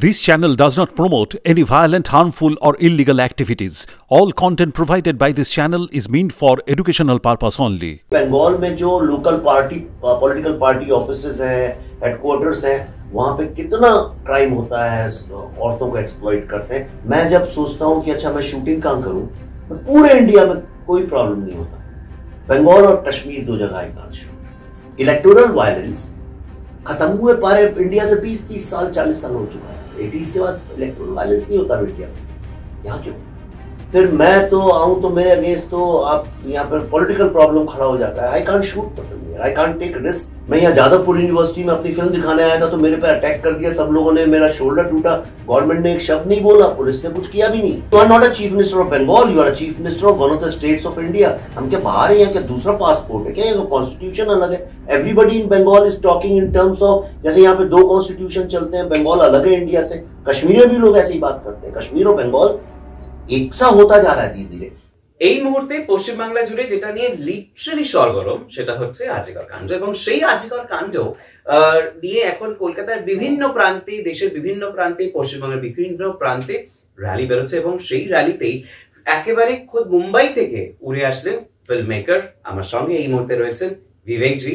This channel does not promote any violent, harmful or illegal activities. All content provided by this channel is meant for educational purpose only. Bengal में जो local party political party offices हैं, headquarters हैं, वहां पे कितना crime होता है, औरतों को एक्सप्लॉइट करते हैं। मैं जब सोचता हूँ कि अच्छा मैं शूटिंग कहाँ करूँ, तो पूरे इंडिया में कोई प्रॉब्लम नहीं होता। बंगाल और कश्मीर दो जगह आई कांट शूट। इलेक्टोरल वायलेंस खत्म हुए पारे इंडिया से 20-30 साल 40 साल हो चुका है। 80s के बाद इलेक्टोरल वायलेंस नहीं होता इंडिया में, यहाँ क्यों? फिर मैं तो आऊं तो मेरे अगेंस्ट तो आप यहाँ पर पॉलिटिकल प्रॉब्लम खड़ा हो जाता है। I can't shoot the film, I can't take risk. मैं यहाँ जादवपुर यूनिवर्सिटी में अपनी फिल्म दिखाने आया था तो मेरे पे अटैक कर दिया सब लोगों ने, मेरा शोल्डर टूटा। गवर्नमेंट ने एक शब्द नहीं बोला, पुलिस ने कुछ किया भी नहीं। You are not a chief minister of Bengal, you are a chief minister of one of the states of India. हम क्या बाहर है? यहाँ क्या दूसरा पासपोर्ट है क्या? यहाँ कॉन्स्टिट्यूशन अलग है। Everybody in Bengal is talking in terms of, जैसे यहाँ पे दो कॉन्स्टिट्यूशन चलते हैं, बंगाल अलग है इंडिया से। कश्मीर में भी लोग ऐसी बात करते हैं। कश्मीर और बंगाल एक सा होता जा रहा है धीरे धीरे। এই মুহূর্তে পশ্চিম বাংলা জুড়ে যেটা নিয়ে লিটারালি সরগরম সেটা হচ্ছে আরজিকর কাণ্ড, এবং সেই আরজিকর কাণ্ড নিয়ে এখন কলকাতার বিভিন্ন প্রান্তে, দেশের বিভিন্ন প্রান্তে, পশ্চিমবঙ্গের বিভিন্ন প্রান্তে র্যালি বেরোচ্ছে, এবং সেই র্যালিতেই একেবারে খুদ মুম্বাই থেকে উড়ে আসলেন फिल्म मेकर। আমার সঙ্গে এই মুহূর্তে রয়েছেন विवेक जी।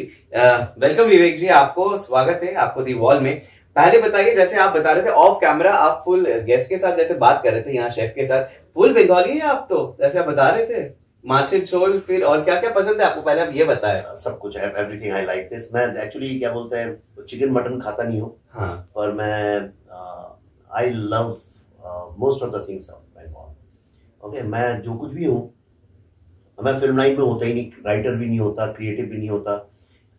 वेलकम विवेक जी, आपको स्वागत है आपको दी वॉल में। पहले बताइए, जैसे आप बता रहे थे ऑफ कैमरा, आप फुल गेस्ट के साथ जैसे बात कर रहे थे, यहाँ शेफ के साथ, फुल बंगाली है आप तो, जैसे आप बता रहे थे। माछे झोल, फिर और क्या क्या पसंद है आपको, पहले आप ये बताएं। सब कुछ है, एवरीथिंग आई लाइक दिस। मैं एक्चुअली क्या बोलते हैं, चिकन मटन खाता नहीं हूँ, हाँ, पर मैं I love most of the things of Bengal. Okay, मैं जो कुछ भी हूँ, मैं फिल्म लाइन में होता ही नहीं, राइटर भी नहीं होता, क्रिएटिव भी नहीं होता,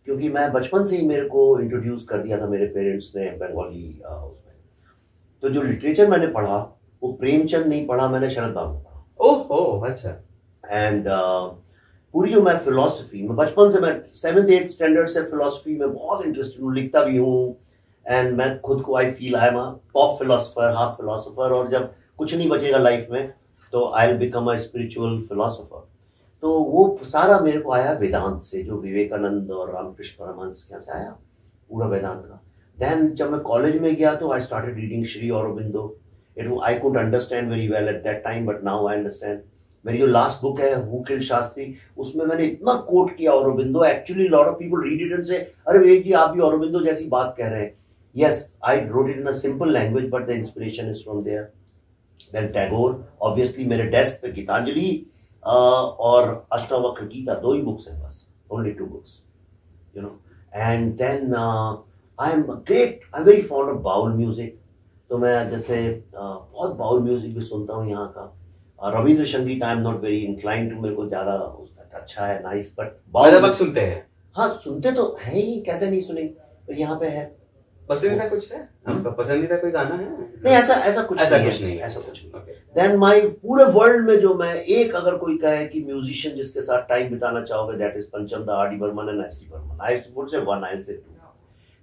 क्योंकि मैं बचपन से ही, मेरे को इंट्रोड्यूस कर दिया था मेरे पेरेंट्स ने बंगाली उसमें। तो जो लिटरेचर मैंने पढ़ा वो प्रेमचंद नहीं पढ़ा, मैंने शरद बाबू पढ़ा। ओह अच्छा। एंड पूरी जो मैं फिलोसफी में बचपन से, मैं 7th-8th स्टैंडर्ड से फिलोसफी में बहुत इंटरेस्टेड हूँ, लिखता भी हूँ। एंड मैं खुद को I feel I am a pop philosopher, half philosopher, और जब कुछ नहीं बचेगा लाइफ में तो I will become a spiritual philosopher. तो वो सारा मेरे को आया वेदांत से, जो विवेकानंद और रामकृष्ण परमहंस के यहाँ से आया पूरा वेदांत का। देन जब मैं कॉलेज में गया तो I started reading Shri Aurobindo. I could understand very well at that time, but now I understand. मेरी जो लास्ट बुक है हु किल्ड शास्त्री, उसमें मैंने इतना कोट किया Aurobindo. Actually lot of people read it and से, अरे विवेक जी आप भी औरोबिंदो जैसी बात कह रहे हैं। Yes, I wrote it in a simple language, but the inspiration is from there. Then Tagore, obviously मेरे डेस्क पे गीतांजलि और अष्टावक्र गीता, दो ही बुक्स हैं बस, only 2 books, you know. And then I am very fond of Baul music. तो मैं जैसे बहुत बाउल म्यूजिक भी सुनता हूँ यहाँ का। Rabindra Sangeet I am not very incline to, मेरे को ज्यादा अच्छा है, नाइस, बट बाउल सुनते हैं। हाँ सुनते तो है ही, कैसे नहीं सुनेंगे, तो यहाँ पे है। पसंदीदा कुछ है आपका, पसंदीदा कोई गाना है? नहीं, ऐसा कुछ नहीं। देन माय पूरे वर्ल्ड में जो मैं एक, अगर कोई कहे कि म्यूजिशियन जिसके साथ टाइम बिताना चाहोगे, that is Pancham da, R D Burman and S T Burman. I would say 1, आई से 2।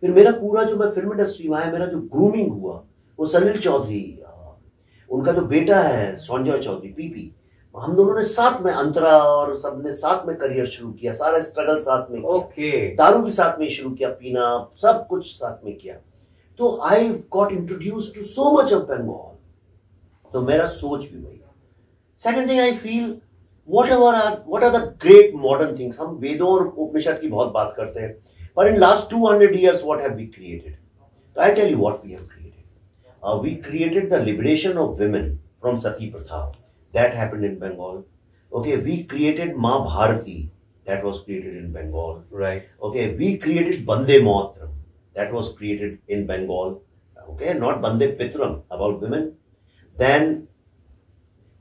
फिर मेरा पूरा जो मैं फिल्म इंडस्ट्री में आया, मेरा जो ग्रूमिंग हुआ वो सलील चौधरी, उनका जो बेटा है संजय चौधरी, पीपी, हम दोनों ने साथ में, अंतरा और सबने साथ में करियर शुरू किया, सारा स्ट्रगल साथ में किया, दारू भी साथ में शुरू किया पीना, सब कुछ साथ में किया। तो I got introduce to so much of Bengal. तो मेरा सोच भी वही है। Second thing I feel, what are the great modern things. हम वेदों और उपनिषद की बहुत बात करते हैं, पर इन last 200 years what have we created? तो I tell you what we have created. We created the liberation of women from sati प्रथा। That happened in Bengal. Okay, we created Ma Bharati. That was created in Bengal. Right. Okay, we created Bande Mataram. That was created in Bengal. Okay, not Bande Pitram, about women. Then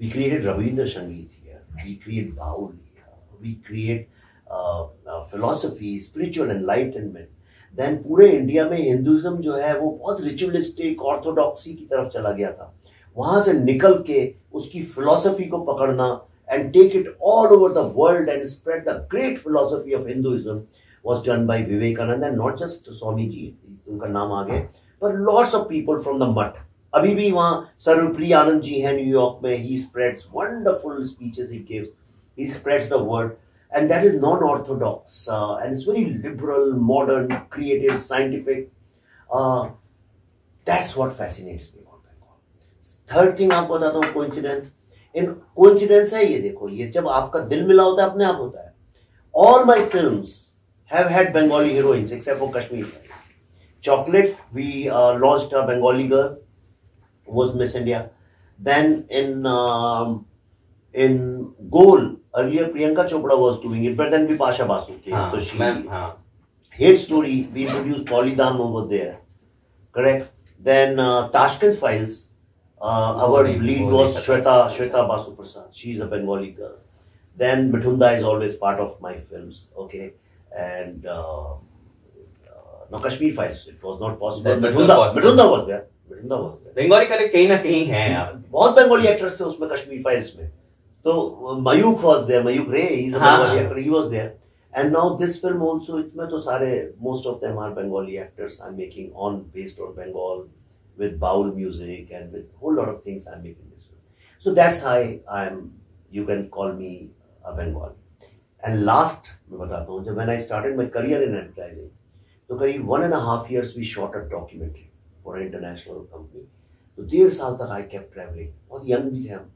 we created Rabindra Sangeet here. We create Baul here. We create philosophy, spiritual enlightenment. Then पूरे India में Hinduism जो है वो बहुत ritualistic, orthodoxy की तरफ चला गया था। वहां से निकल के उसकी फिलॉसफी को पकड़ना and take it all over the world and spread the great philosophy of Hinduism was done by Vivekananda. And not just Swami ji, उनका नाम आ गया, पर lots of people from the Math. अभी भी वहां सर्वप्रिय आनंद जी हैं न्यूयॉर्क में, he spreads wonderful speeches, he gives, he spreads the word, and that is non orthodox and it's very liberal, modern, creative, scientific. That's what fascinates me about Bengal. Third thing आपको बताता हूँ, coincidence. इन coincidence है ये, देखो ये जब आपका दिल मिला होता है अपने आप होता है। All my films have had Bengali heroines except for Kashmir Files. Chocolate, we launched a Bengali girl, was Miss India. Then in Goal, earlier Priyanka Chopra was doing it, but then Bipasha Basu came. So she Hate Story, we introduced Polly Dam over there, correct? Then Tashkent Files, our lead was Shweta Basu Prasad. She is a Bengali girl. Then Mithunda is always part of my films, okay? And no, Kashmir Files, it was not possible. Mithunda was there. Bengali कले कहीं ना कहीं हैं आप। बहुत Bengali actors थे उसमें Kashmir files में। तो Mayukh was there, Mayuk Ray, he's a Bengali actor, he was there. And now this film also, इसमें तो सारे most of them are Bengali actors. I'm making based on Bengal with Baul music and with whole lot of things. I'm making this film. So that's how you can call me a Bengali. And last, मैं बताता हूँ, जब when I started my career in advertising, तो करीब 1.5 years we shot a documentary for an international company. तो 1.5 साल तक I kept traveling. बहुत young भी थे हम.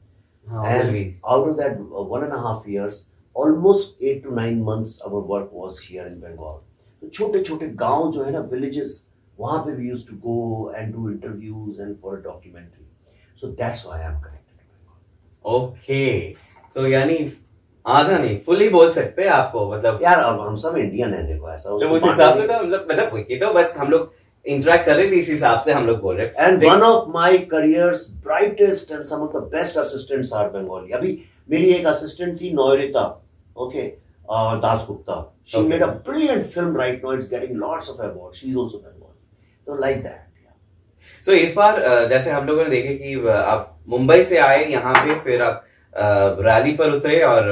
And out of that 1.5 years, almost 8 to 9 months our work was here in Bengal. तो छोटे छोटे गांव जो है ना, villages, वहाँ पे we used to go and do interviews and for a documentary. So that's why I'm connected to Bengal. Okay. So यानी आधा नहीं, फुली बोल सकते हैं आपको, मतलब यार अब हम सब इंडियन है, देखो ऐसा तो उस हिसाब से तो मतलब ये तो बस हम लोग इंटरेक्ट कर रहे थे, इस हिसाब से हम लोग बोल रहे हैं। And one of my careers brightest and some of the best assistants are Bengali. अभी मेरी एक असिस्टेंट थी Naurita, okay, Dasgupta, she made a brilliant film right now, it's getting lots of award, she is also Bengali, तो लाइक दैट। सो इस बार जैसे हम लोगों ने देखे कि आप मुंबई से आए यहाँ पे, फिर आप रैली पर उतरे और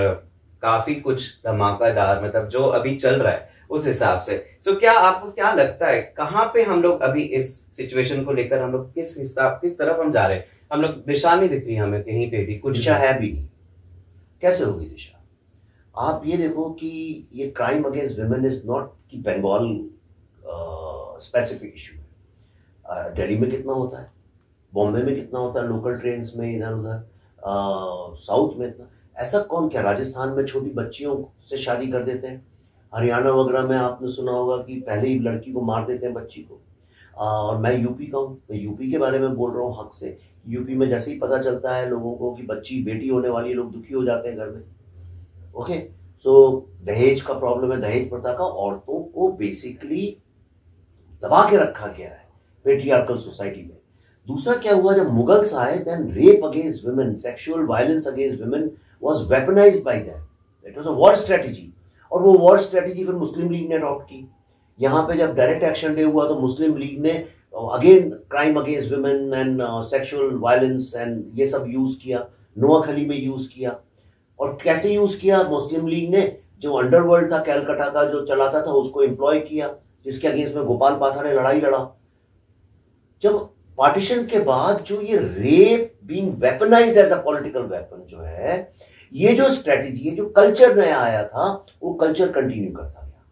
काफी कुछ धमाकेदार, मतलब जो अभी चल रहा है उस हिसाब से। सो क्या आपको क्या लगता है, कहाँ पे हम लोग अभी इस सिचुएशन को लेकर हम लोग किस तरफ हम जा रहे हैं? हम लोग दिशा नहीं दिख रही हमें कहीं पे भी, कुछ दिशा है भी नहीं। कैसे होगी दिशा? आप ये देखो कि ये crime against women is not कि बंगाल स्पेसिफिक इशू है। दिल्ली में कितना होता है, बॉम्बे में कितना होता है, लोकल ट्रेन में इधर उधर, साउथ में इतना, ऐसा कौन, क्या राजस्थान में छोटी बच्चियों से शादी कर देते हैं, हरियाणा वगैरह में आपने सुना होगा कि पहले ही लड़की को मार देते हैं बच्ची को। और मैं यूपी का हूँ, मैं यूपी के बारे में बोल रहा हूँ हक से। यूपी में जैसे ही पता चलता है लोगों को कि बच्ची बेटी होने वाली है, लोग दुखी हो जाते हैं घर में। ओके, सो दहेज का प्रॉब्लम है, दहेज प्रथा का, औरतों को बेसिकली दबा के रखा गया है पेट्रियार्कल सोसाइटी में। दूसरा क्या हुआ, जब मुगल्स आए, then rape against women, sexual violence against women was weaponized by them, that was a war strategy. और वो वॉर स्ट्रेटजी फिर मुस्लिम लीग ने अडॉप्ट की। यहाँ पे जब डायरेक्ट एक्शन डे हुआ तो मुस्लिम लीग ने again crime against women and sexual violence and ये सब यूज किया, नोआखली में यूज किया। और कैसे यूज किया, मुस्लिम लीग ने जो अंडरवर्ल्ड था कैलकाटा का जो चलाता था उसको एम्प्लॉय किया, जिसके अगेंस्ट में गोपाल पाथा ने लड़ाई लड़ा। जब पार्टीशन के बाद जो ये rape being weaponized as a political weapon जो है, ये जो स्ट्रेटेजी, ये जो कल्चर नया आया था, वो कल्चर कंटिन्यू करता गया।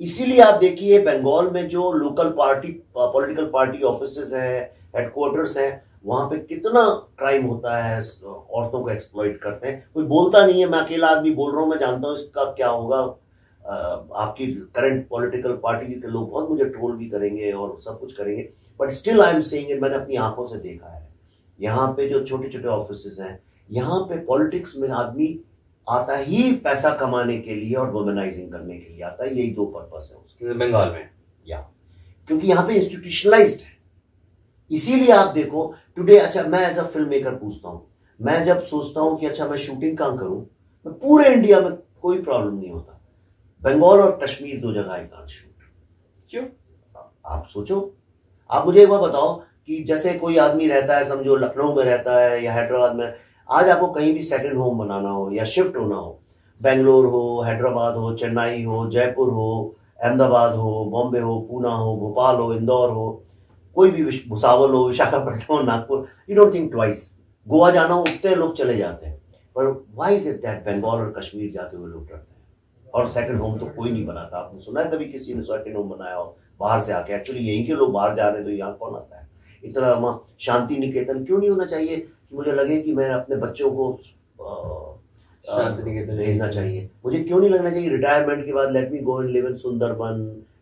इसीलिए आप देखिए बंगाल में जो local party political party offices हैं, हेडक्वार्टर्स हैं, वहां पे कितना क्राइम होता है, औरतों को एक्सप्लॉइट करते हैं। कोई बोलता नहीं है, मैं अकेला आदमी बोल रहा हूं, मैं जानता हूं इसका क्या होगा। आपकी करंट पॉलिटिकल पार्टी के लोग बहुत मुझे ट्रोल भी करेंगे और सब कुछ करेंगे, but still I am saying it, मैंने अपनी आंखों से देखा है। यहाँ पे जो छोटे छोटे ऑफिसेज हैं, यहाँ पे पॉलिटिक्स में आदमी आता ही पैसा कमाने के लिए और वुमेनाइजिंग करने के लिए आता है, यही दो पर्पस है उसके बंगाल में, या क्योंकि यहाँ पे इंस्टीट्यूशनलाइज्ड है। इसीलिए आप देखो टुडे, अच्छा मैं एज अ फिल्म मेकर पूछता हूँ, मैं जब सोचता हूँ कि अच्छा मैं शूटिंग कहाँ करूँ, मैं पूरे इंडिया में कोई प्रॉब्लम नहीं होता, बंगाल और कश्मीर दो जगह आई कांट शूट। क्यों? आप सोचो, आप मुझे एक बार बताओ कि जैसे कोई आदमी रहता है, समझो लखनऊ में रहता है या हैदराबाद में, आज आपको कहीं भी सेकंड होम बनाना हो या शिफ्ट होना हो, बेंगलोर हो, हैदराबाद हो, चेन्नई हो, जयपुर हो, अहमदाबाद हो, बॉम्बे हो, पूना हो, भोपाल हो, इंदौर हो, कोई भी भुसावल हो, विशाखापट्टनम हो, Nagpur, you don't think twice. Goa जाना हो, उतने लोग चले जाते हैं, पर why is it that Bengal और कश्मीर जाते हुए लोग डरते हैं? और सेकंड होम तो कोई नहीं बनाता। आपने सुना है कभी किसी ने सेकंड होम बनाया हो बाहर से आके? एक्चुअली यहीं के लोग बाहर जा रहे हैं, तो यहाँ कौन आता है? इतना शांति निकेतन क्यों नहीं होना चाहिए कि मुझे लगे कि मैं अपने बच्चों को शांति निकेतन भेजना चाहिए? मुझे क्यों नहीं लगना चाहिए रिटायरमेंट के बाद let me go and live in Sundarban,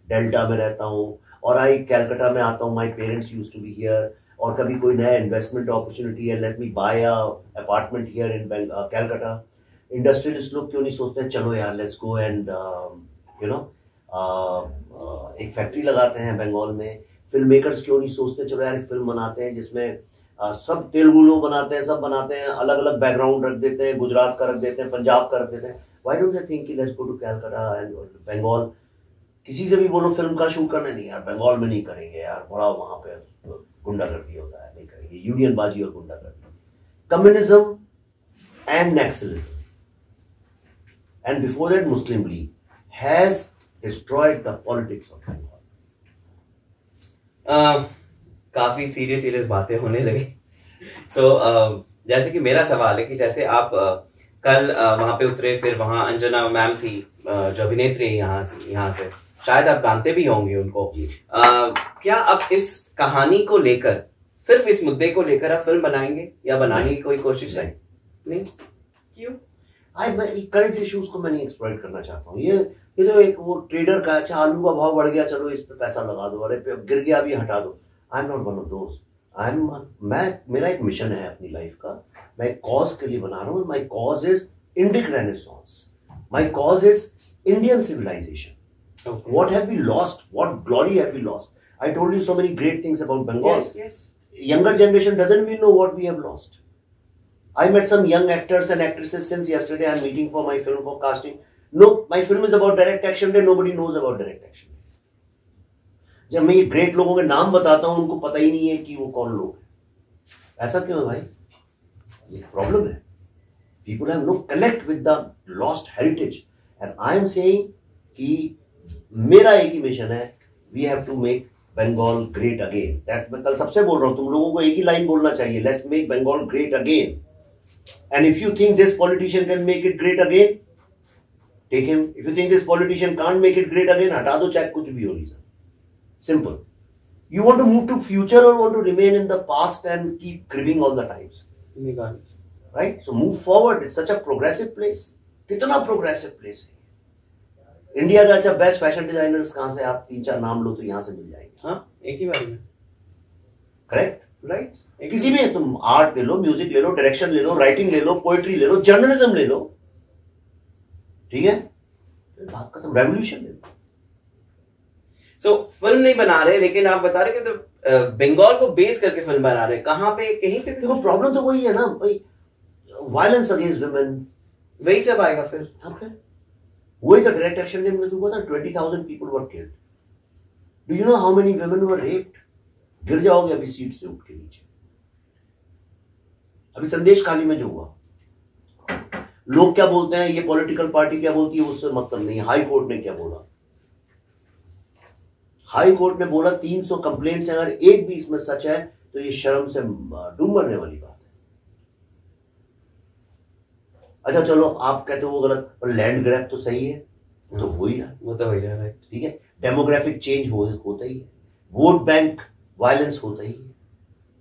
delta में रहता हूँ और आई कैलकाटा में आता हूँ, my parents used to be here, और कभी कोई नया इन्वेस्टमेंट अपॉर्चुनिटी है, let me buy a apartment here in Calcutta. Industrialist लोग क्यों नहीं सोचते हैं चलो यार let's go and you know एक फैक्ट्री लगाते हैं बंगाल में? फिल्म मेकर्स क्यों नहीं सोचते चलो यार एक फिल्म बनाते हैं जिसमें सब तेलुगु लोग बनाते हैं, सब बनाते हैं, अलग अलग बैकग्राउंड रख देते हैं, गुजरात का रख देते हैं, पंजाब का रख देते हैं। Why don't you think let's go to Calcutta and Bengal? किसी से भी बोलो फिल्म का शूट करना, नहीं यार बंगाल में नहीं करेंगे यार, बड़ा वहां पे गुंडागर्दी होता है, नहीं करेंगे, यूनियनबाजी और गुंडागर्दी, communism and naxalism and before that Muslim League has destroyed the politics of Bengal. काफी सीरियस बातें होने लगी। सो जैसे कि मेरा सवाल है कि जैसे आप कल वहां पे उतरे, फिर वहां अंजना मैम थी जो अभिनेत्री है यहाँ से शायद आप जानते भी होंगे उनको। क्या आप इस कहानी को लेकर, सिर्फ इस मुद्दे को लेकर आप फिल्म बनाएंगे या बनाने की कोई कोशिश है? नहीं, क्यों? मैं करंट इश्यूज को मैं नहीं एक्सप्लॉइट करना चाहता हूँ। ये तो एक वो ट्रेडर का, अच्छा आलू का भाव बढ़ गया चलो इस पे पैसा लगा दो, अरे पे गिर गया अभी हटा दो। आई am not one of those. मेरा एक मिशन है अपनी लाइफ का, मैं एक कॉज के लिए बना रहा हूँ। My cause is Indic renaissance, my cause is Indian civilization. What have we lost? What glory have we lost? I told you so many great things about Bengal. Yes. Younger generation doesn't even know what we have lost. I met some young actors and actresses since yesterday. I'm meeting for my film for casting. No, my film is about direct action day. Nobody knows about direct action day. जब मैं ये great लोगों के नाम बताता हूं उनको पता ही नहीं है कि वो कौन लोग हैं। ऐसा क्यों है भाई? ये प्रॉब्लम है। People have no connect with the lost heritage. And I am saying कि मेरा एक ही मिशन है, we have to make Bengal great again. That मैं कल सबसे बोल रहा हूं, तुम लोगों को एक ही लाइन बोलना चाहिए, let's make Bengal great again. And if you think this politician can make it great again, take him. If you think this politician can't make it great again, हटा दो, चाहे कुछ भी हो reason. Simple. You want to move to future और want to remain in the past and keep cribbing all the times, right? So move forward. It's such a progressive place. कितना progressive place है India का। अच्छा, best fashion designers कहां से? आप 3-4 नाम लो तो यहां से मिल जाएंगे। हाँ, एक ही बार में। Correct, right. किसी भी, तुम आर्ट ले लो, म्यूजिक ले लो, डायरेक्शन ले लो, राइटिंग ले लो, पोएट्री ले लो, जर्नलिज्म ले लो, ठीक है, बात खत्म। रेवोल्यूशन ले लो। सो फिल्म नहीं बना रहे, लेकिन आप बता रहे कि तो बंगाल को बेस करके फिल्म बना रहे, कहां पे, कहीं पे? देखो प्रॉब्लम तो वही है ना भाई, वायलेंस अगेंस्ट वुमेन, वही सब आएगा फिर। वही तो डायरेक्ट एक्शन डे में तो हुआ था। 20,000 people were killed. Do you know how many women were raped? गिर जाओगे अभी सीट से उठ के नीचे। अभी संदेश खाली में जो हुआ, लोग क्या बोलते हैं, ये पॉलिटिकल पार्टी क्या बोलती है, उससे मतलब नहीं। हाई कोर्ट ने क्या बोला? हाई कोर्ट ने बोला 300 कंप्लेंट्स हैं, अगर एक भी इसमें सच है तो ये शर्म से डूब मरने वाली बात है। अच्छा चलो, आप कहते हो वो गलत, पर लैंड ग्रैब तो सही है, तो हो ही रहा, वो तो हो ही रहा है, ठीक है। डेमोग्राफिक चेंज होता ही है, वोट बैंक वायलेंस होता ही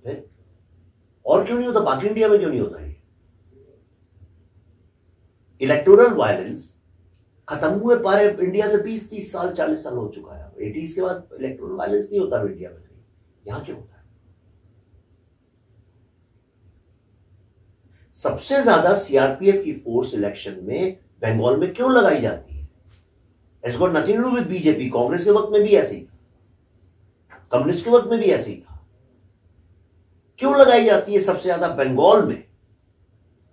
है, और क्यों नहीं होता? बाकी इंडिया में क्यों नहीं होता है? इलेक्टोरल वायलेंस खत्म हुए पारे इंडिया से 20-30 साल 40 साल हो चुका है। 80s के बाद इलेक्टोरल वायलेंस नहीं होता इंडिया में, यहां क्यों होता है? सबसे ज्यादा सीआरपीएफ की फोर्स इलेक्शन में बंगाल में क्यों लगाई जाती है? It's got nothing to do with BJP. Congress के वक्त में भी ऐसे ही था, कम्युनिस्ट के वक्त में भी ऐसे ही था। क्यों लगाई जाती है सबसे ज्यादा बंगाल में?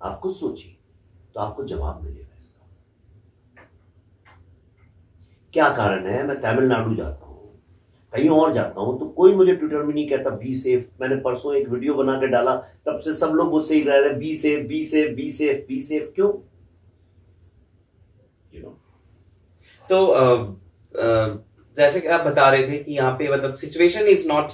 आप कुछ सोचिए तो आपको जवाब मिलेगा इसका। क्या कारण है? मैं तमिलनाडु जाता हूं, कहीं और जाता हूं, तो कोई मुझे ट्विटर में नहीं कहता बी सेफ। मैंने परसों एक वीडियो बना के डाला, तब से सब लोग मुझसे ही कह रहे हैं be safe, be safe, be safe, be safe. क्यों? यू नो, सो जैसे कि आप बता रहे थे कि यहाँ पे मतलब situation is not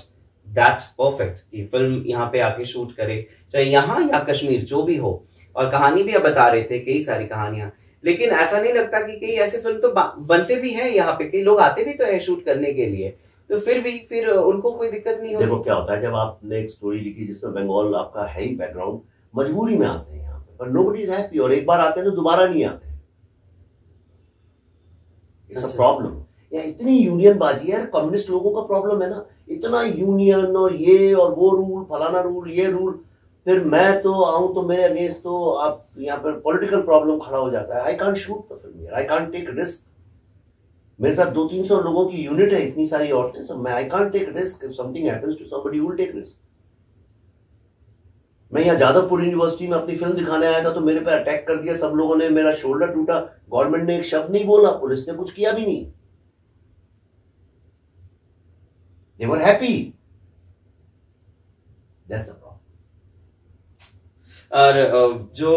that perfect कि फिल्म यहाँ पे आके शूट करे, चाहे यहाँ या कश्मीर जो भी हो, और कहानी भी आप बता रहे थे, कई सारी कहानियां। लेकिन ऐसा नहीं लगता कि कई ऐसे फिल्म तो बनते भी हैं यहाँ पे, कई लोग आते भी तो है शूट करने के लिए, तो फिर उनको कोई दिक्कत नहीं होती। देखो क्या होता है, जब आपने एक स्टोरी लिखी जिसमें बंगाल आपका है ही बैकग्राउंड, मजबूरी में आते हैं यहाँ पे, पर नोबडी इज हैप्पी, और एक बार आते हैं तो दोबारा नहीं आते। It's a problem. या इतनी यूनियन बाजी है, कम्युनिस्ट लोगों का प्रॉब्लम है ना, इतना यूनियन और ये और वो रूल, फलाना रूल, ये रूल, फिर मैं तो आऊं तो मेरे अगेंस्ट तो आप यहाँ पर पॉलिटिकल प्रॉब्लम खड़ा हो जाता है। I can't shoot the film, I can't take risk. मेरे साथ 200-300 लोगों की यूनिट है, इतनी सारी औरतें, so मैं I can't take risk. If something happens to somebody who will take risk. मैं यहाँ जादवपुर यूनिवर्सिटी में अपनी फिल्म दिखाने आया था तो मेरे पे अटैक कर दिया सब लोगों ने, मेरा शोल्डर टूटा, गवर्नमेंट ने एक शब्द नहीं बोला, पुलिस ने कुछ किया भी नहीं, they were happy. That's the problem. और जो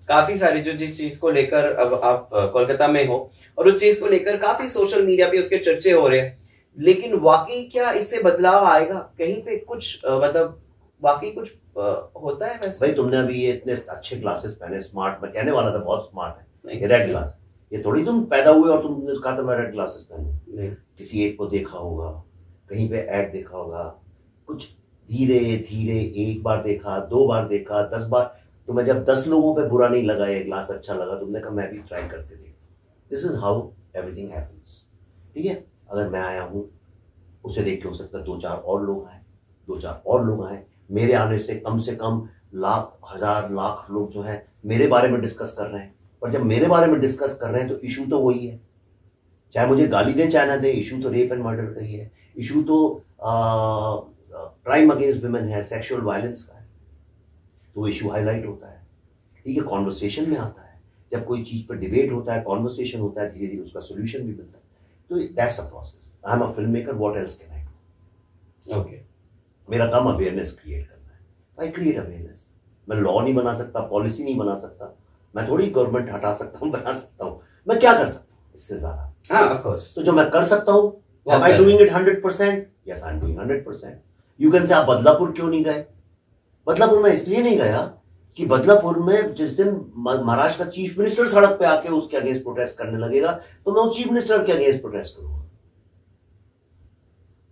काफी सारी जो जिस चीज को लेकर अब आप कोलकाता में हो और उस चीज को लेकर काफी सोशल मीडिया पे उसके चर्चे हो रहे हैं, लेकिन वाकई क्या इससे बदलाव आएगा कहीं पे? कुछ मतलब वाकई कुछ होता है वैसे? भाई तुमने अभी ये इतने अच्छे ग्लासेस पहने, स्मार्ट, मैं कहने वाला था बहुत स्मार्ट है, ये रेड ग्लास, ये थोड़ी तुम पैदा हुए और तुमने कहा था मैं रेड ग्लासेस पहनूं। किसी एक को देखा होगा, कहीं पे ऐड देखा होगा, कुछ धीरे धीरे एक बार देखा, 2 बार देखा, 10 बार, तुम्हें जब 10 लोगों पे बुरा नहीं लगा, ये ग्लास अच्छा लगा, तुमने कहा मैं भी ट्राई करके देख। This is how everything happens. ठीक है, अगर मैं आया हूँ, उसे देख के हो सकता है 2-4 और लोग आए, 2-4 और लोग आए, मेरे आने से कम लाख, हजार, लाख लोग जो हैं मेरे बारे में डिस्कस कर रहे हैं। पर जब मेरे बारे में डिस्कस कर रहे हैं तो इशू तो वही है, चाहे मुझे गाली दें चाहे ना दें, इशू तो रेप एंड मर्डर का ही है, इशू तो क्राइम अगेंस्ट वुमेन है, सेक्सुअल वायलेंस का है, तो इशू हाईलाइट होता है। ठीक है, कॉन्वर्सेशन में आता है, जब कोई चीज पर डिबेट होता है, कॉन्वर्सेशन होता है, धीरे धीरे उसका सोल्यूशन भी मिलता है। तो that's a process. I am a film maker, what else can I do? Okay, मेरा काम अवेयरनेस क्रिएट करना है, आई क्रिएट अवेयरनेस। मैं लॉ नहीं बना सकता, पॉलिसी नहीं बना सकता, मैं थोड़ी गवर्नमेंट हटा सकता हूँ, बना सकता हूँ, मैं क्या कर सकता हूँ इससे ज्यादा? हाँ, ऑफ कोर्स। तो जो मैं कर सकता हूँ, am I doing it 100%? Yes, I'm doing 100%. You can say आप बदलापुर क्यों नहीं गए? बदलापुर में इसलिए नहीं गया कि बदलापुर में जिस दिन महाराष्ट्र का चीफ मिनिस्टर सड़क पे आके उसके अगेंस्ट प्रोटेस्ट करने लगेगा तो मैं उस चीफ मिनिस्टर के अगेंस्ट प्रोटेस्ट करूंगा।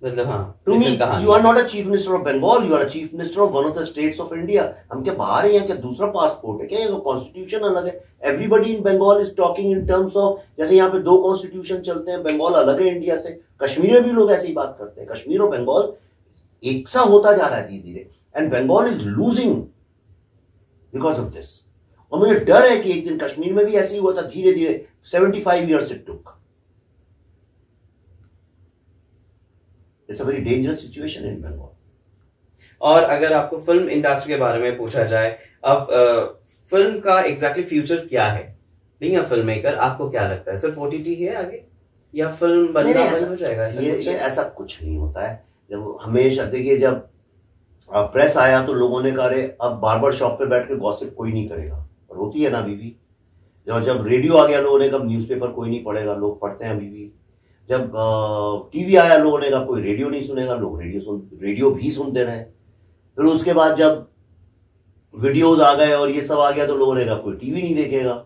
मतलब हाँ, To me, you are not a chief minister of Bengal, you are a chief minister of one of the states of India. हम क्या बाहर हैं, क्या दूसरा पासपोर्ट है क्या? ये कॉन्स्टिट्यूशन अलग है। Everybody in Bengal is talking in terms of, जैसे यहाँ पे 2 कॉन्स्टिट्यूशन चलते हैं, बंगाल अलग है इंडिया से, कश्मीर में भी लोग ऐसी बात करते हैं, कश्मीर और बंगाल एक सा होता जा रहा है धीरे धीरे, and Bengal is losing because of this. और मुझे डर है कि एक दिन कश्मीर में भी ऐसे ही हुआ था, धीरे धीरे 75 years it took. It's a very dangerous situation in Bengal. और अगर आपको फिल्म इंडस्ट्री के बारे में पूछा जाए, अब फिल्म का एग्जैक्टली फ्यूचर क्या है? बीइंग अ फिल्म मेकर, आपको क्या लगता है? सिर्फ OTT है आगे, या फिल्म बनना बंद हो जाएगा? ऐसा कुछ नहीं होता है। जब हमेशा देखिए, जब प्रेस आया तो लोगों ने कहा अब बार्बर शॉप पे बैठ के गॉसिप कोई नहीं करेगा, और होती है ना अभी भी। जब रेडियो आ गया लोगों ने कहा न्यूज़पेपर कोई नहीं पढ़ेगा, लोग पढ़ते हैं अभी भी। जब टीवी आया लोगों ने कहा कोई रेडियो नहीं सुनेगा, लोग रेडियो भी सुनते रहे। फिर उसके बाद जब वीडियोज आ गए और ये सब आ गया तो लोगों ने कहा कोई टीवी नहीं देखेगा।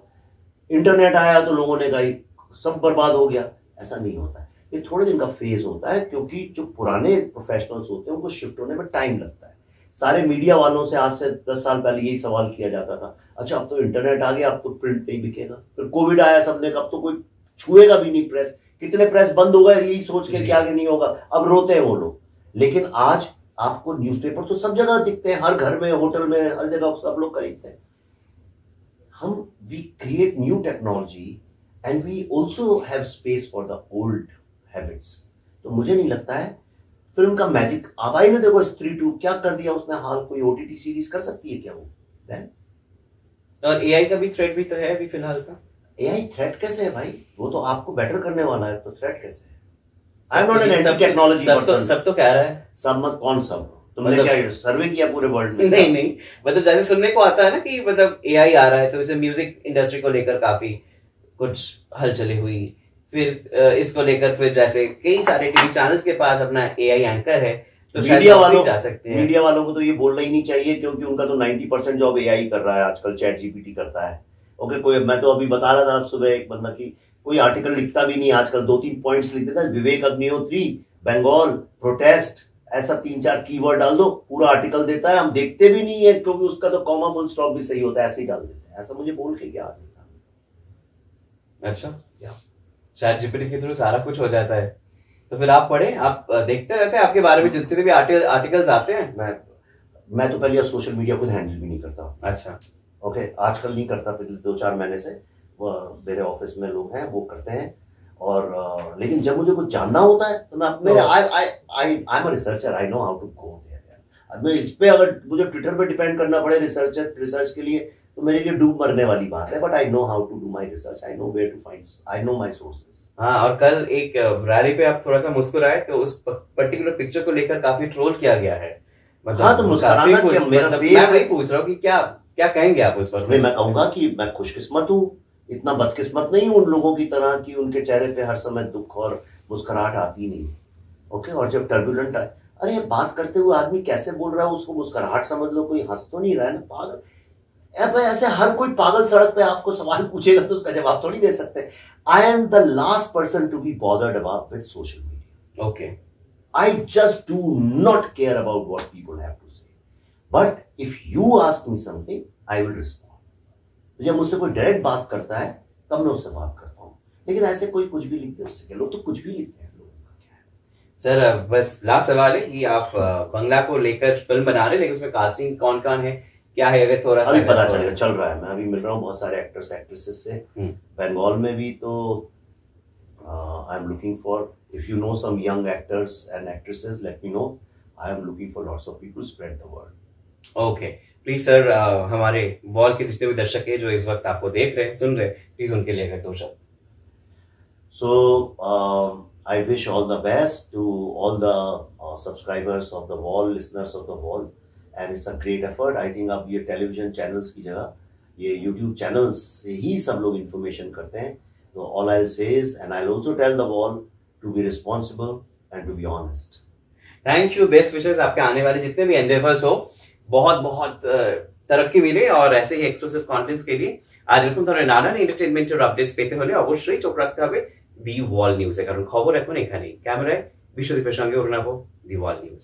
इंटरनेट आया तो लोगों ने कहा सब बर्बाद हो गया। ऐसा नहीं होता है, ये थोड़े दिन का फेज होता है, क्योंकि जो पुराने प्रोफेशनल्स होते हैं उनको शिफ्ट होने में टाइम लगता है। सारे मीडिया वालों से आज से 10 साल पहले यही सवाल किया जाता था, अच्छा अब तो इंटरनेट आ गया, अब तो प्रिंट नहीं बिकेगा। फिर कोविड आया, सबने कहा अब तो कोई छुएगा भी नहीं प्रेस, कितने प्रेस बंद हो गए यही सोच के क्या नहीं होगा, अब रोते हैं वो लोग। लेकिन आज आपको न्यूज़पेपर तो सब जगह दिखते हैं, हर घर में, होटल में, हर जगह सब लोग खरीदते हैं। हम we create new technology and we also have space for the old habits. तो मुझे नहीं लगता है फिल्म का मैजिक। आबाई ने देखो स्त्री 2 क्या कर दिया उसने, हाल कोई OTT सीरीज कर सकती है क्या वो? देन और AI का भी थ्रेट भी तो है अभी फिलहाल का। AI थ्रेट कैसे है भाई? वो तो आपको बेटर करने वाला है, तो थ्रेट कैसे है? आई am not an anti technology person. सब तो कह रहा है। सब मत, कौन सब? तुमने क्या सर्वे किया पूरे वर्ल्ड में? नहीं, मतलब जैसे सुनने को आता है ना कि मतलब AI आ रहा है तो इसे म्यूजिक इंडस्ट्री को लेकर काफी कुछ हलचलें हुई। फिर इसको लेकर फिर जैसे कई सारे टीवी चैनल्स के पास अपना AI एंकर है, तो मीडिया वालों को तो ये बोलना ही नहीं चाहिए, क्योंकि उनका तो 90% जॉब AI कर रहा है आजकल, ChatGPT करता है। ओके, कोई, मैं तो अभी बता रहा था सुबह एक बंदा की कोई आर्टिकल लिखता भी नहीं आजकल, 2-3 पॉइंट्स लिख देता है। विवेक अग्निहोत्री बंगाल प्रोटेस्ट, ऐसा 3-4 कीवर्ड डाल दो, पूरा आर्टिकल देता है, हम देखते भी नहीं है क्योंकि उसका तो कॉमा फुल स्टॉप भी सही होता है, ऐसे ही डाल देते हैं। ऐसा मुझे बोल के क्या अच्छा, चैट जीपीटी के थ्रू सारा कुछ हो जाता है, तो फिर आप पढ़े, आप देखते रहते हैं, आपके बारे में जितने भी आर्टिकल्स आते हैं? मैं तो पहले सोशल मीडिया खुद हैंडल भी नहीं करता। अच्छा, ओके, आजकल नहीं करता, पिछले 2-4 महीने से मेरे ऑफिस में लोग हैं वो करते हैं। और लेकिन जब मुझे कुछ जानना होता है तो मैं मेरे I am a researcher, I know how to go there. मैं इस पे अगर मुझे ट्विटर पे डिपेंड करना पड़े रिसर्च के लिए तो मेरे लिए डूब मरने वाली बात है, but I know how to do my research, I know where to find, I know my sources. हाँ, और कल एक रैली पे आप थोड़ा सा मुस्कुराए तो उस पर्टिकुलर पिक्चर को लेकर काफी ट्रोल किया गया है। मतलब हाँ, तो मुस्कुराना क्या, मेरा मैं वही पूछ रहा हूँ कि क्या कहेंगे आप उस पर? मैं कहूंगा कि मैं खुशकिस्मत हूँ, इतना बदकिस्मत नहीं हूँ उन लोगों की तरह कि उनके चेहरे पे हर समय दुख और मुस्कुराहट आती नहीं। ओके, और जब टर्बुलेंट आए, अरे ये बात करते हुए आदमी कैसे बोल रहा है, उसको मुस्कुराहट समझ लो, कोई हंस तो नहीं रहा है ना, पागल। ऐसे हर कोई पागल सड़क पे आपको सवाल पूछेगा तो उसका जवाब थोड़ी दे सकते। I am the last person to be bothered about with social media. Okay, I just do not care about what people have to say. But if you ask me something, I will respond. जब मुझसे कोई direct बात करता है तब मैं उससे बात करता हूँ, लेकिन ऐसे कोई कुछ भी लिखते हैं उससे, लोग तो कुछ भी लिखते हैं, लोगों का क्या है। सर बस लास्ट सवाल है कि आप बंगला को लेकर फिल्म बना रहे हैं, लेकिन उसमें कास्टिंग कौन कौन है, क्या है, अगर थोड़ा सा अभी पता चलेगा, चल रहा है। मैं अभी मिल रहा हूँ बहुत सारे एक्टर्स एक्ट्रेसेस से बंगाल में भी, तो I am looking for, if you know some young actors and actresses, let me know. I am looking for lots of people, spread the word. Okay, please sir, हमारे वॉल के जितने भी दर्शक हैं जो इस वक्त आपको देख रहे हैं, सुन रहे हैं, प्लीज उनके लिए अगर 2 शब्द। So I wish all the best to all the subscribers of the wall, listeners of the wall, and it's a great effort. I think अब ये टेलीविजन चैनल्स की जगह ये यूट्यूब चैनल्स से ही सब लोग इन्फॉर्मेशन करते हैं, तो all I'll say is, and I'll also tell the wall to be responsible and to be honest. Thank you, best wishes आपके आने वाले जितने भी एंडेवर्स हो, बहुत बहुत तरक्की मिले, और ऐसे ही एक्सक्लूसिव कॉन्टेंट्स के लिए আর এরকম ধরনের নানান এন্টারটেইনমেন্টের আপডেটস পেতে হলে অবশ্যই চোখ রাখতে হবে দি ওয়াল নিউজে, কারণ খবর এখন এখানেই। ক্যামেরায় বিশ্বদীপের সঙ্গে অরুণাভ, দি ওয়াল নিউজ।